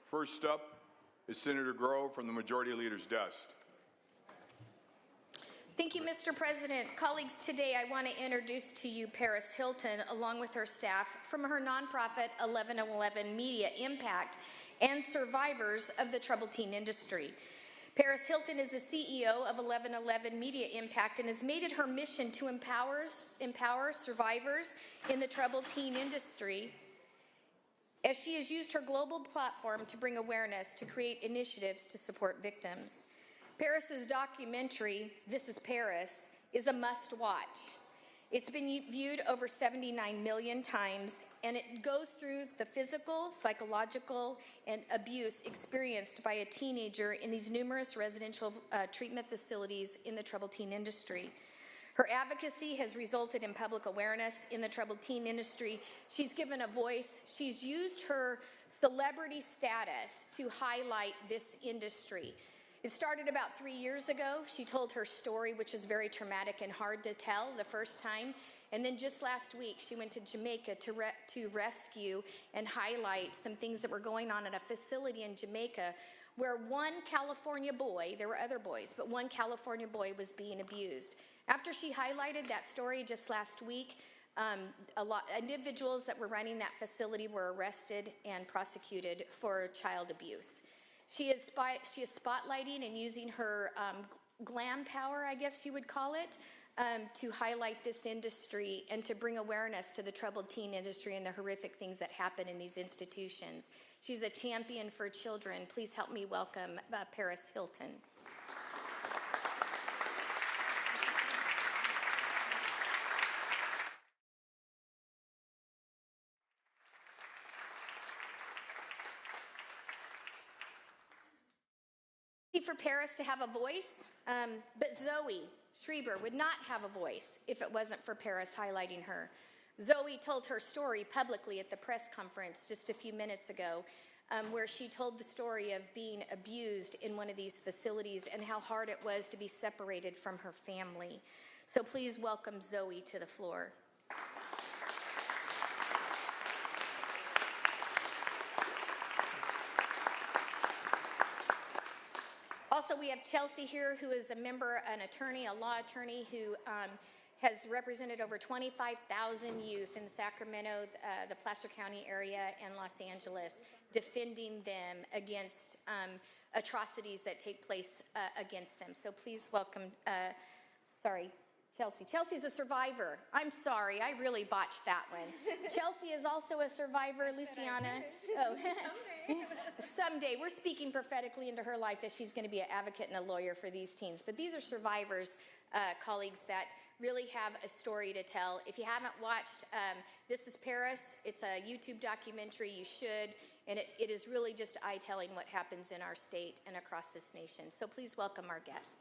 First up is Senator Grove from the Majority Leader's desk. Thank you, Mr. President. Colleagues, today I want to introduce to you Paris Hilton, along with her staff, from her nonprofit 1111 Media Impact and survivors of the troubled teen industry. Paris Hilton is the CEO of 1111 Media Impact and has made it her mission to empower survivors in the troubled teen industry, as she has used her global platform to bring awareness to create initiatives to support victims. Paris's documentary, This is Paris, is a must-watch. It's been viewed over 79 million times, and it goes through the physical, psychological, and abuse experienced by a teenager in these numerous residential treatment facilities in the troubled teen industry. Her advocacy has resulted in public awareness in the troubled teen industry. She's given a voice. She's used her celebrity status to highlight this industry. It started about 3 years ago. She told her story, which was very traumatic and hard to tell the first time. And then just last week, she went to Jamaica to rescue and highlight some things that were going on at a facility in Jamaica where one California boy, there were other boys, but one California boy was being abused. After she highlighted that story just last week, individuals that were running that facility were arrested and prosecuted for child abuse. She is spotlighting and using her glam power, I guess you would call it, to highlight this industry and to bring awareness to the troubled teen industry and the horrific things that happen in these institutions. She's a champion for children. Please help me welcome Paris Hilton. For Paris to have a voice, but Zoe Schreiber would not have a voice if it wasn't for Paris highlighting her. Zoe told her story publicly at the press conference just a few minutes ago, where she told the story of being abused in one of these facilities and how hard it was to be separated from her family. So please welcome Zoe to the floor. Also, we have Chelsea here, who is a member, an attorney, a law attorney, who has represented over 25,000 youth in Sacramento, the Placer County area, and Los Angeles, defending them against atrocities that take place against them. So please welcome, Chelsea. Chelsea's a survivor. I'm sorry, I really botched that one. Chelsea is also a survivor. Luciana. Oh. Someday. We're speaking prophetically into her life that she's going to be an advocate and a lawyer for these teens. But these are survivors, colleagues, that really have a story to tell. If you haven't watched This is Paris, it's a YouTube documentary. You should. And it is really just eye-telling what happens in our state and across this nation. So please welcome our guest.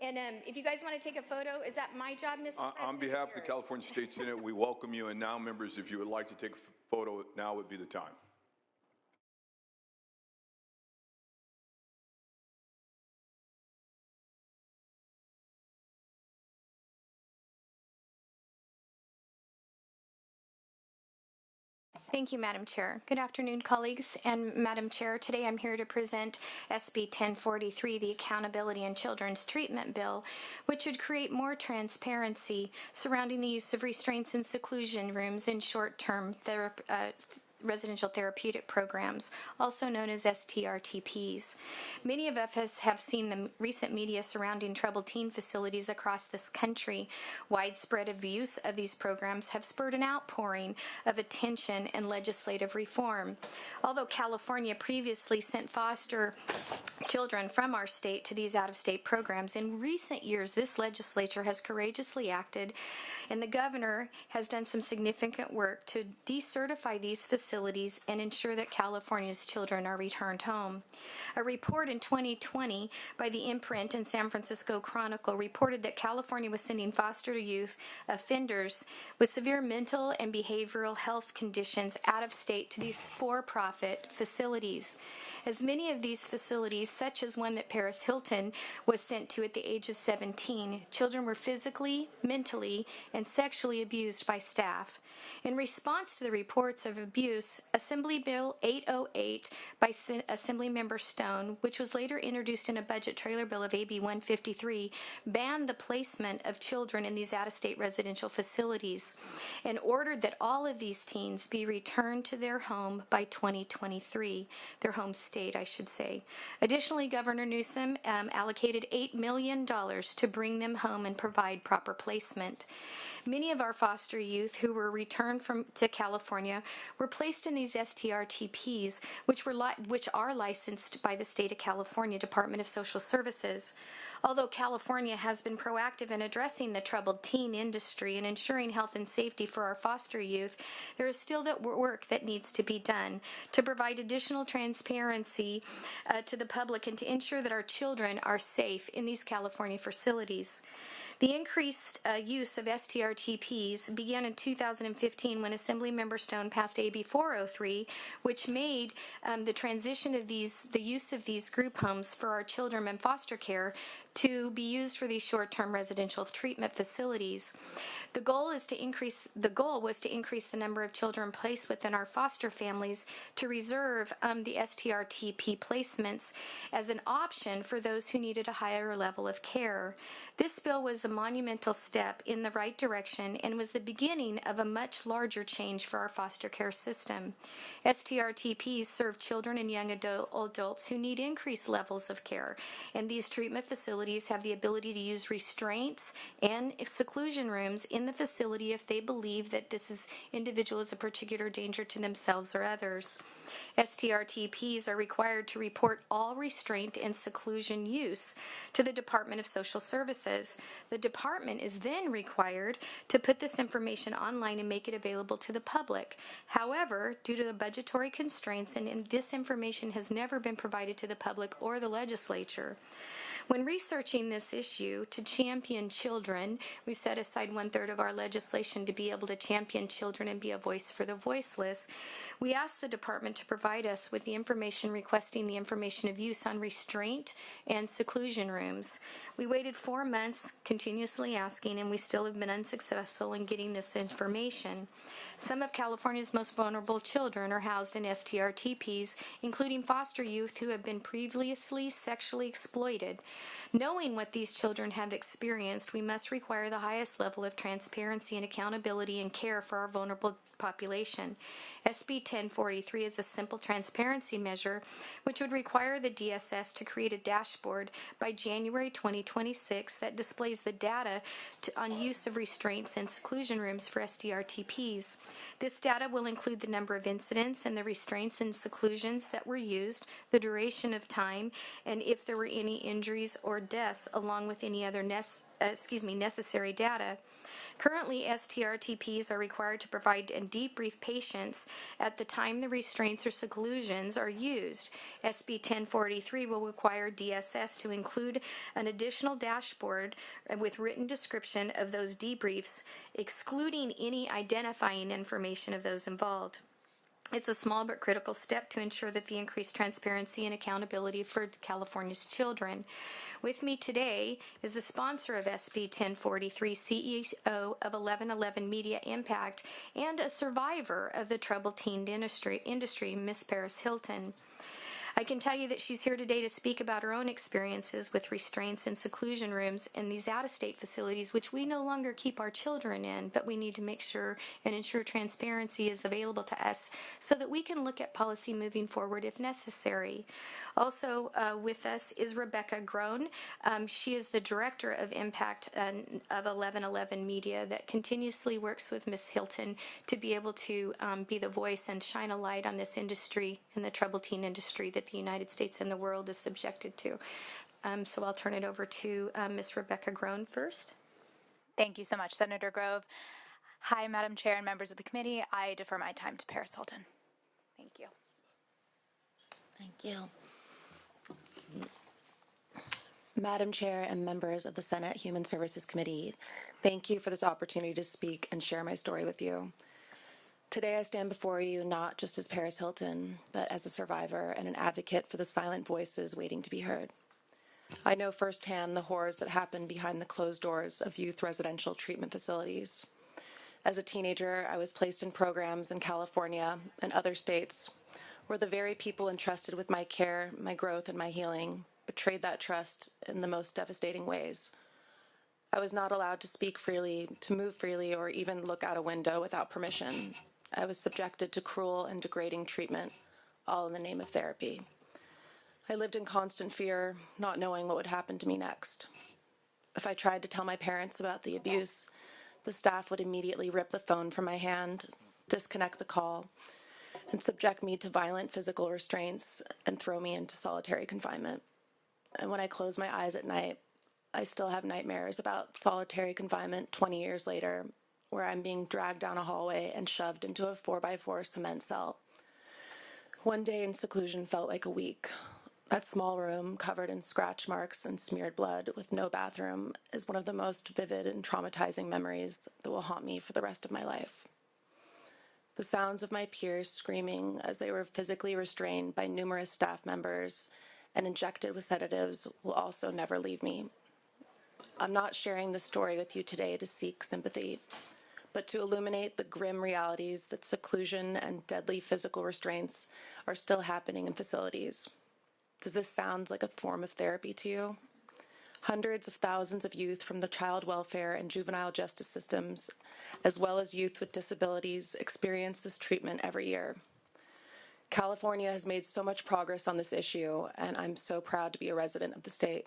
And if you guys want to take a photo, is that my job, Mr. President? On behalf of the California State Senate, we welcome you. And now, members, if you would like to take a photo, now would be the time. Thank you, Madam Chair. Good afternoon, colleagues. And Madam Chair, today I'm here to present SB 1043, the Accountability in Children's Treatment Bill, which would create more transparency surrounding the use of restraints and seclusion rooms in short-term residential therapeutic programs, also known as STRTPs. Many of us have seen the recent media surrounding troubled teen facilities across this country. Widespread abuse of these programs have spurred an outpouring of attention and legislative reform. Although California previously sent foster children from our state to these out-of-state programs, in recent years this legislature has courageously acted, and the governor has done some significant work to decertify these facilities and ensure that California's children are returned home. A report in 2020 by the Imprint and San Francisco Chronicle reported that California was sending foster youth offenders with severe mental and behavioral health conditions out of state to these for-profit facilities. As many of these facilities, such as one that Paris Hilton was sent to at the age of 17, children were physically, mentally, and sexually abused by staff. In response to the reports of abuse, Assembly Bill 808 by Assemblymember Stone, which was later introduced in a budget trailer bill of AB 153, banned the placement of children in these out-of-state residential facilities and ordered that all of these teens be returned to their home by 2023, their home state, I should say. Additionally, Governor Newsom allocated $8 million to bring them home and provide proper placement. Many of our foster youth who were returned to California were placed in these STRTPs, which are licensed by the state of California Department of Social Services. Although California has been proactive in addressing the troubled teen industry and ensuring health and safety for our foster youth, there is still that work that needs to be done to provide additional transparency to the public and to ensure that our children are safe in these California facilities. The increased use of STRTPs began in 2015 when Assemblymember Stone passed AB 403, which made the transition of the use of these group homes for our children in foster care to be used for these short-term residential treatment facilities. The goal was to increase the number of children placed within our foster families to reserve the STRTP placements as an option for those who needed a higher level of care. This bill was a monumental step in the right direction and was the beginning of a much larger change for our foster care system. STRTPs serve children and young adults who need increased levels of care, and these treatment facilities have the ability to use restraints and seclusion rooms in the facility if they believe that this individual is a particular danger to themselves or others. STRTPs are required to report all restraint and seclusion use to the Department of Social Services. The department is then required to put this information online and make it available to the public. However, due to the budgetary constraints, and this information has never been provided to the public or the legislature. When researching this issue to champion children, we set aside 1/3 of our legislation to be able to champion children and be a voice for the voiceless. We asked the department to provide us with the information requesting the information of use on restraint and seclusion rooms. We waited 4 months, continuously asking, and we still have been unsuccessful in getting this information. Some of California's most vulnerable children are housed in STRTPs, including foster youth who have been previously sexually exploited. Knowing what these children have experienced, we must require the highest level of transparency and accountability and care for our vulnerable population. SB 1043 is a simple transparency measure which would require the DSS to create a dashboard by January 2026 that displays the data on use of restraints and seclusion rooms for STRTPs. This data will include the number of incidents and the restraints and seclusions that were used, the duration of time, and if there were any injuries or deaths, along with any other necessary data. Currently, STRTPs are required to provide and debrief patients at the time the restraints or seclusions are used. SB 1043 will require DSS to include an additional dashboard with written description of those debriefs, excluding any identifying information of those involved. It's a small but critical step to ensure that the increased transparency and accountability for California's children. With me today is the sponsor of SB 1043, CEO of 1111 Media Impact, and a survivor of the troubled teen industry, Miss Paris Hilton. I can tell you that she's here today to speak about her own experiences with restraints and seclusion rooms in these out-of-state facilities, which we no longer keep our children in, but we need to make sure and ensure transparency is available to us so that we can look at policy moving forward if necessary. Also with us is Rebecca Groen. She is the Director of Impact of 1111 Media that continuously works with Ms. Hilton to be able to be the voice and shine a light on this industry and the troubled teen industry that the United States and the world is subjected to. So I'll turn it over to Ms. Rebecca Groen first. Thank you so much, Senator Grove. Hi, Madam Chair and members of the committee. I defer my time to Paris Hilton. Thank you. Thank you. Madam Chair and members of the Senate Human Services Committee, thank you for this opportunity to speak and share my story with you. Today I stand before you not just as Paris Hilton, but as a survivor and an advocate for the silent voices waiting to be heard. I know firsthand the horrors that happen behind the closed doors of youth residential treatment facilities. As a teenager, I was placed in programs in California and other states where the very people entrusted with my care, my growth, and my healing betrayed that trust in the most devastating ways. I was not allowed to speak freely, to move freely, or even look out a window without permission. I was subjected to cruel and degrading treatment, all in the name of therapy. I lived in constant fear, not knowing what would happen to me next. If I tried to tell my parents about the abuse, the staff would immediately rip the phone from my hand, disconnect the call, and subject me to violent physical restraints and throw me into solitary confinement. And when I close my eyes at night, I still have nightmares about solitary confinement 20 years later, where I'm being dragged down a hallway and shoved into a 4x4 cement cell. One day in seclusion felt like a week. That small room, covered in scratch marks and smeared blood with no bathroom, is one of the most vivid and traumatizing memories that will haunt me for the rest of my life. The sounds of my peers screaming as they were physically restrained by numerous staff members and injected with sedatives will also never leave me. I'm not sharing this story with you today to seek sympathy, but to illuminate the grim realities that seclusion and deadly physical restraints are still happening in facilities. Does this sound like a form of therapy to you? Hundreds of thousands of youth from the child welfare and juvenile justice systems, as well as youth with disabilities, experience this treatment every year. California has made so much progress on this issue, and I'm so proud to be a resident of the state.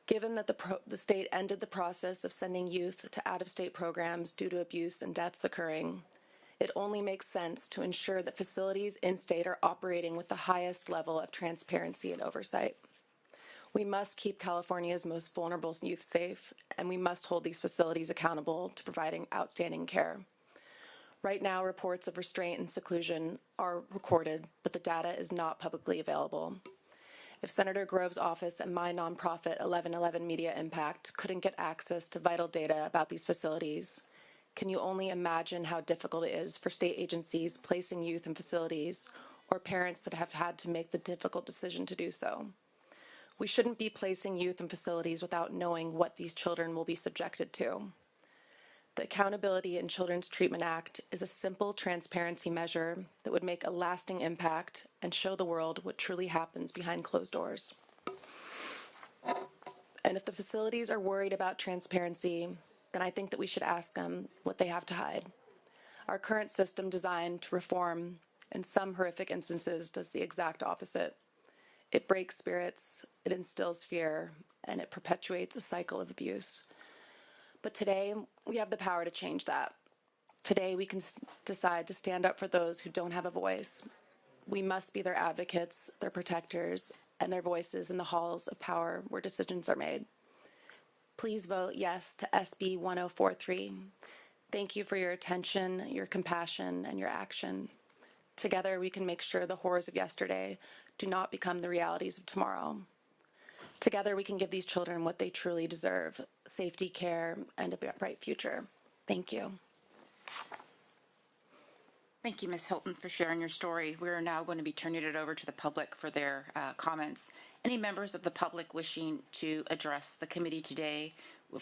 Given that the state ended the process of sending youth to out-of-state programs due to abuse and deaths occurring, it only makes sense to ensure that facilities in-state are operating with the highest level of transparency and oversight. We must keep California's most vulnerable youth safe, and we must hold these facilities accountable to providing outstanding care. Right now, reports of restraint and seclusion are recorded, but the data is not publicly available. If Senator Grove's office and my nonprofit 1111 Media Impact couldn't get access to vital data about these facilities, can you only imagine how difficult it is for state agencies placing youth in facilities or parents that have had to make the difficult decision to do so? We shouldn't be placing youth in facilities without knowing what these children will be subjected to. The Accountability in Children's Treatment Act is a simple transparency measure that would make a lasting impact and show the world what truly happens behind closed doors. And if the facilities are worried about transparency, then I think that we should ask them what they have to hide. Our current system, designed to reform, in some horrific instances, does the exact opposite. It breaks spirits, it instills fear, and it perpetuates a cycle of abuse. But today, we have the power to change that. Today, we can decide to stand up for those who don't have a voice. We must be their advocates, their protectors, and their voices in the halls of power where decisions are made. Please vote yes to SB 1043. Thank you for your attention, your compassion, and your action. Together, we can make sure the horrors of yesterday do not become the realities of tomorrow. Together, we can give these children what they truly deserve: safety, care, and a bright future. Thank you. Thank you, Ms. Hilton, for sharing your story. We are now going to be turning it over to the public for their comments. Any members of the public wishing to address the committee today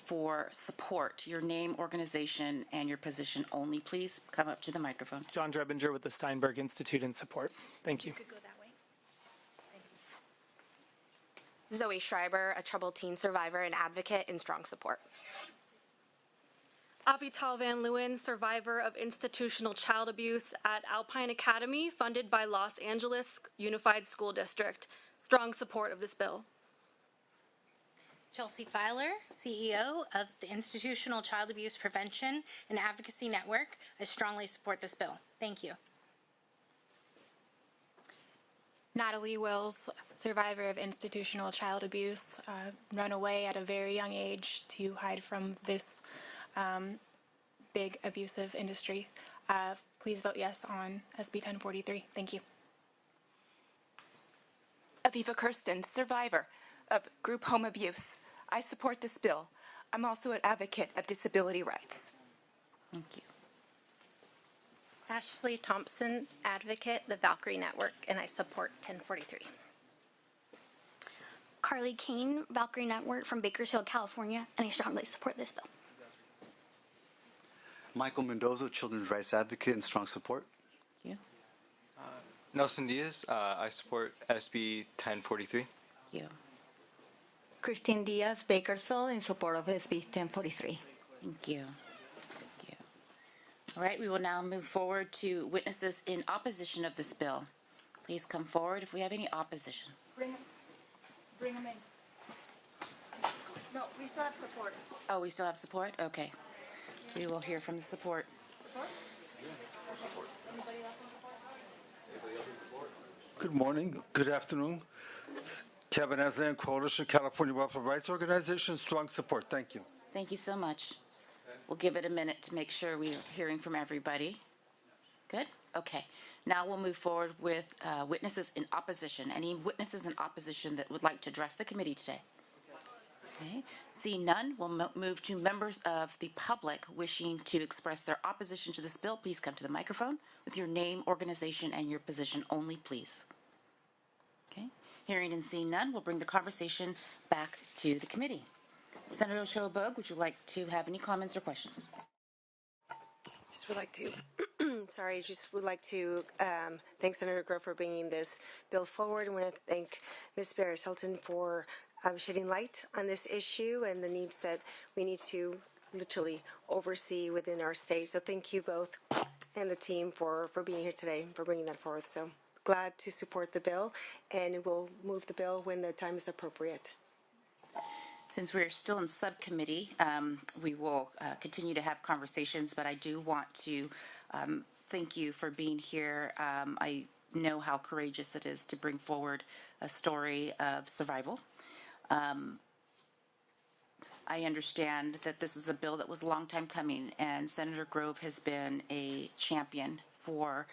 for support, your name, organization, and your position only, please come up to the microphone. John Drebinger with the Steinberg Institute in support. Thank you. Zoe Schreiber, a troubled teen survivor and advocate in strong support. Avital Van Leeuwen, survivor of institutional child abuse at Alpine Academy, funded by Los Angeles Unified School District. Strong support of this bill. Chelsea Filer, CEO of the Institutional Child Abuse Prevention and Advocacy Network. I strongly support this bill. Thank you. Natalie Wills, survivor of institutional child abuse, run away at a very young age to hide from this big abusive industry. Please vote yes on SB 1043. Thank you. Aviva Kirsten, survivor of group home abuse. I support this bill. I'm also an advocate of disability rights. Thank you. Ashley Thompson, advocate, the Valkyrie Network, and I support 1043. Carly Kane, Valkyrie Network from Bakersfield, California, and I strongly support this bill. Michael Mendoza, children's rights advocate and strong support. Thank you. Nelson Diaz, I support SB 1043. Thank you. Christine Diaz, Bakersfield, in support of SB 1043. Thank you. Thank you. All right, we will now move forward to witnesses in opposition of this bill. Please come forward if we have any opposition. Bring them in. No, we still have support. Oh, we still have support? Okay. We will hear from the support. Good morning, good afternoon. Kevin Aslan, Coalition California Welfare Rights Organization, strong support. Thank you. Thank you so much. We'll give it a minute to make sure we're hearing from everybody. Good? Okay. Now we'll move forward with witnesses in opposition. Any witnesses in opposition that would like to address the committee today? Okay. Seeing none, we'll move to members of the public wishing to express their opposition to this bill. Please come to the microphone with your name, organization, and your position only, please. Okay. Hearing and seeing none, we'll bring the conversation back to the committee. Senator Ochoa Bogue, would you like to have any comments or questions? Just would like to, thank Senator Grove for bringing this bill forward. I want to thank Ms. Barris Hilton for shedding light on this issue and the needs that we need to literally oversee within our state. So thank you both and the team for being here today, for bringing that forward. So glad to support the bill, and we'll move the bill when the time is appropriate. Since we're still in subcommittee, we will continue to have conversations, but I do want to thank you for being here. I know how courageous it is to bring forward a story of survival. I understand that this is a bill that was a long time coming, and Senator Grove has been a champion for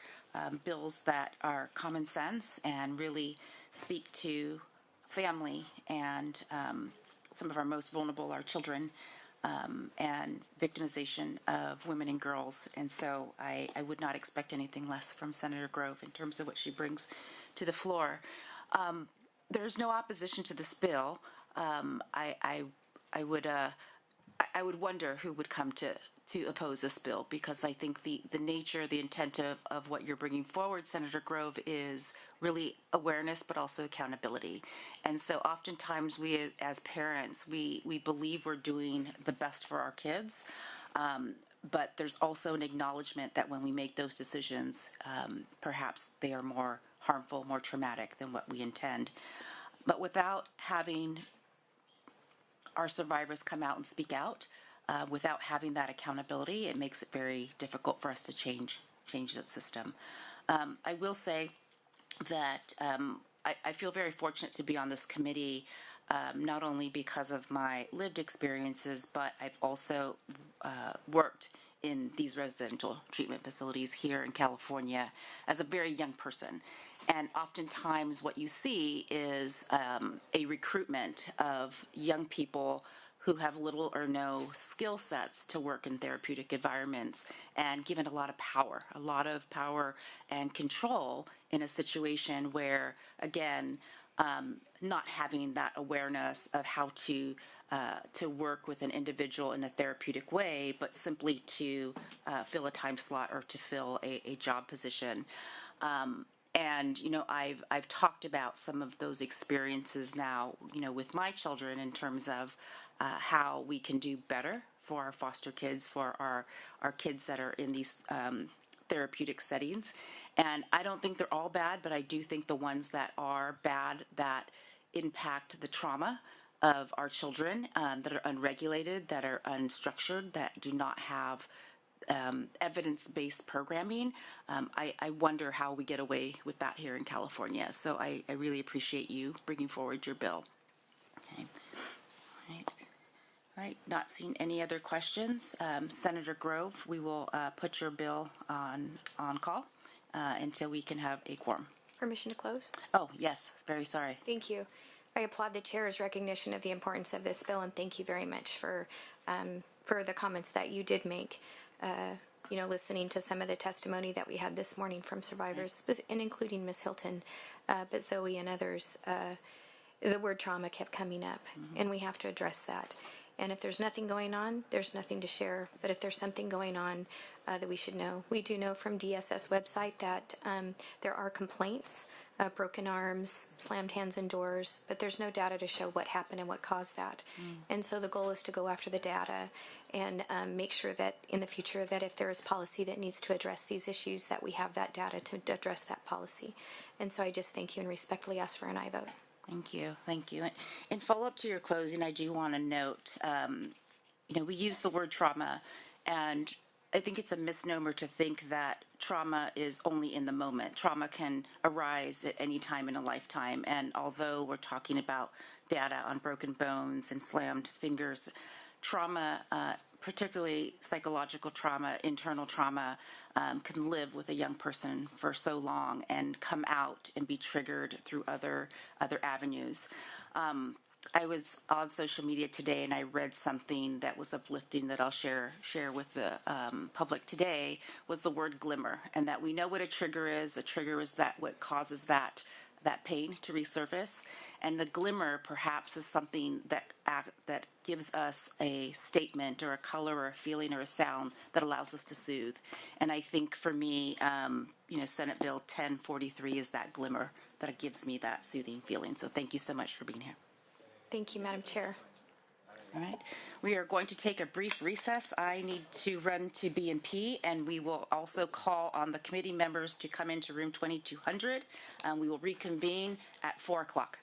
bills that are common sense and really speak to family and some of our most vulnerable, our children, and victimization of women and girls. And so I would not expect anything less from Senator Grove in terms of what she brings to the floor. There's no opposition to this bill. I would wonder who would come to oppose this bill, because I think the nature, the intent of what you're bringing forward, Senator Grove, is really awareness, but also accountability. And so oftentimes we as parents, we believe we're doing the best for our kids, but there's also an acknowledgement that when we make those decisions, perhaps they are more harmful, more traumatic than what we intend. But without having our survivors come out and speak out, without having that accountability, it makes it very difficult for us to change the system. I will say that I feel very fortunate to be on this committee, not only because of my lived experiences, but I've also worked in these residential treatment facilities here in California as a very young person. And oftentimes what you see is a recruitment of young people who have little or no skill sets to work in therapeutic environments, and given a lot of power and control in a situation where, again, not having that awareness of how to work with an individual in a therapeutic way, but simply to fill a time slot or to fill a job position. And, I've talked about some of those experiences now, with my children in terms of how we can do better for our foster kids, for our kids that are in these therapeutic settings. And I don't think they're all bad, but I do think the ones that are bad, that impact the trauma of our children, that are unregulated, that are unstructured, that do not have evidence-based programming, I wonder how we get away with that here in California. So I really appreciate you bringing forward your bill. Okay. All right. Not seeing any other questions. Senator Grove, we will put your bill on call until we can have a quorum. Permission to close? Oh, yes. Very sorry. Thank you. I applaud the chair's recognition of the importance of this bill, and thank you very much for the comments that you did make. listening to some of the testimony that we had this morning from survivors, and including Ms. Hilton, but Zoe and others, the word trauma kept coming up, and we have to address that. And if there's nothing going on, there's nothing to share. But if there's something going on that we should know, we do know from DSS website that there are complaints, broken arms, slammed hands and doors, but there's no data to show what happened and what caused that. And so the goal is to go after the data and make sure that in the future that if there is policy that needs to address these issues, that we have that data to address that policy. And so I just thank you and respectfully ask for an aye vote. Thank you. Thank you. In follow-up to your closing, I do want to note, we use the word trauma, and I think it's a misnomer to think that trauma is only in the moment. Trauma can arise at any time in a lifetime, and although we're talking about data on broken bones and slammed fingers, trauma, particularly psychological trauma, internal trauma, can live with a young person for so long and come out and be triggered through other avenues. I was on social media today and I read something that was uplifting that I'll share with the public today, was the word glimmer, and that we know what a trigger is. A trigger is that what causes that pain to resurface, and the glimmer perhaps is something that gives us a statement or a color or a feeling or a sound that allows us to soothe. And I think for me, Senate Bill 1043 is that glimmer that gives me that soothing feeling. So thank you so much for being here. Thank you, Madam Chair. All right. We are going to take a brief recess. I need to run to B&P, and we will also call on the committee members to come into room 2200. We will reconvene at 4 o'clock.